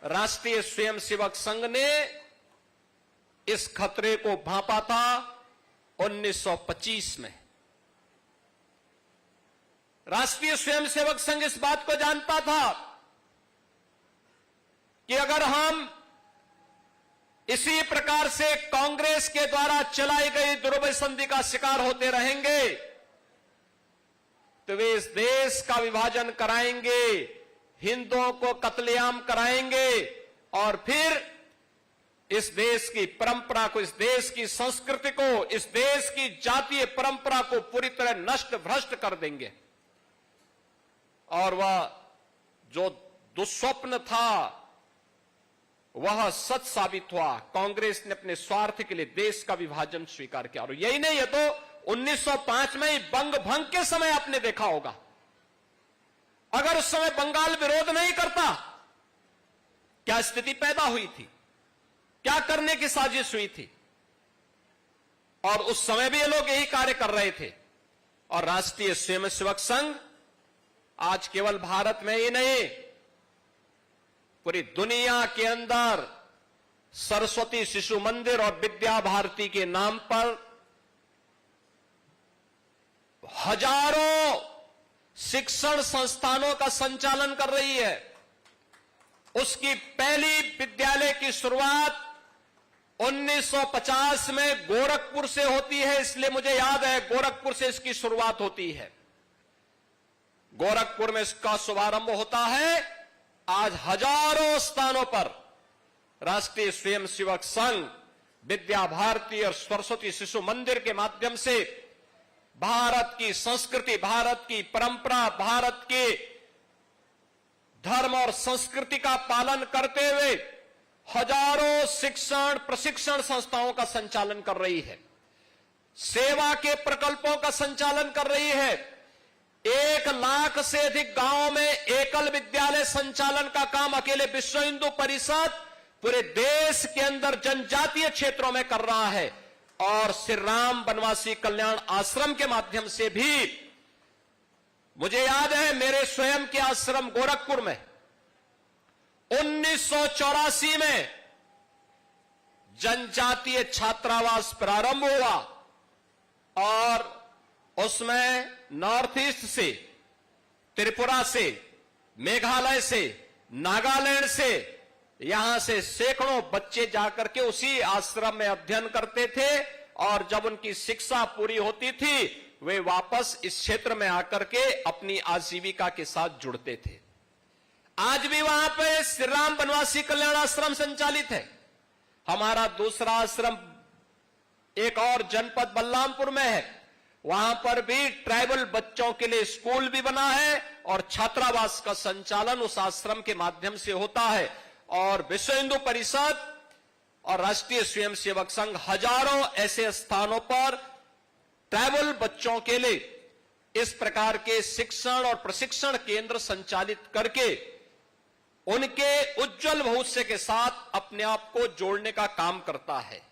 राष्ट्रीय स्वयंसेवक संघ ने इस खतरे को भांपा था 1925 में। राष्ट्रीय स्वयंसेवक संघ इस बात को जानता था कि अगर हम इसी प्रकार से कांग्रेस के द्वारा चलाई गई दुर्बल संधि का शिकार होते रहेंगे तो वे इस देश का विभाजन कराएंगे, हिंदुओं को कत्लेआम कराएंगे और फिर इस देश की परंपरा को, इस देश की संस्कृति को, इस देश की जातीय परंपरा को पूरी तरह नष्ट भ्रष्ट कर देंगे। और वह जो दुस्वप्न था वह सच साबित हुआ। कांग्रेस ने अपने स्वार्थ के लिए देश का विभाजन स्वीकार किया। और यही नहीं है तो 1905 में ही बंग भंग के समय आपने देखा होगा, अगर उस समय बंगाल विरोध नहीं करता क्या स्थिति पैदा हुई थी, क्या करने की साजिश हुई थी। और उस समय भी ये लोग यही कार्य कर रहे थे। और राष्ट्रीय स्वयंसेवक संघ आज केवल भारत में ही नहीं, पूरी दुनिया के अंदर सरस्वती शिशु मंदिर और विद्या भारती के नाम पर हजारों शिक्षण संस्थानों का संचालन कर रही है। उसकी पहली विद्यालय की शुरुआत 1950 में गोरखपुर से होती है, इसलिए मुझे याद है गोरखपुर से इसकी शुरुआत होती है। गोरखपुर में इसका शुभारंभ होता है। आज हजारों स्थानों पर राष्ट्रीय स्वयंसेवक संघ विद्या भारती और सरस्वती शिशु मंदिर के माध्यम से भारत की संस्कृति, भारत की परंपरा, भारत के धर्म और संस्कृति का पालन करते हुए हजारों शिक्षण प्रशिक्षण संस्थाओं का संचालन कर रही है, सेवा के प्रकल्पों का संचालन कर रही है। 1 लाख से अधिक गांवों में एकल विद्यालय संचालन का काम अकेले विश्व हिंदू परिषद पूरे देश के अंदर जनजातीय क्षेत्रों में कर रहा है। और श्री राम वनवासी कल्याण आश्रम के माध्यम से भी, मुझे याद है मेरे स्वयं के आश्रम गोरखपुर में 1984 में जनजातीय छात्रावास प्रारंभ हुआ और उसमें नॉर्थ ईस्ट से, त्रिपुरा से, मेघालय से, नागालैंड से, यहां से सैकड़ों बच्चे जाकर के उसी आश्रम में अध्ययन करते थे और जब उनकी शिक्षा पूरी होती थी वे वापस इस क्षेत्र में आकर के अपनी आजीविका के साथ जुड़ते थे। आज भी वहां पे श्री राम वनवासी कल्याण आश्रम संचालित है। हमारा दूसरा आश्रम एक और जनपद बलरामपुर में है, वहां पर भी ट्राइबल बच्चों के लिए स्कूल भी बना है और छात्रावास का संचालन उस आश्रम के माध्यम से होता है। और विश्व हिंदू परिषद और राष्ट्रीय स्वयंसेवक संघ हजारों ऐसे स्थानों पर ट्राइबल बच्चों के लिए इस प्रकार के शिक्षण और प्रशिक्षण केंद्र संचालित करके उनके उज्जवल भविष्य के साथ अपने आप को जोड़ने का काम करता है।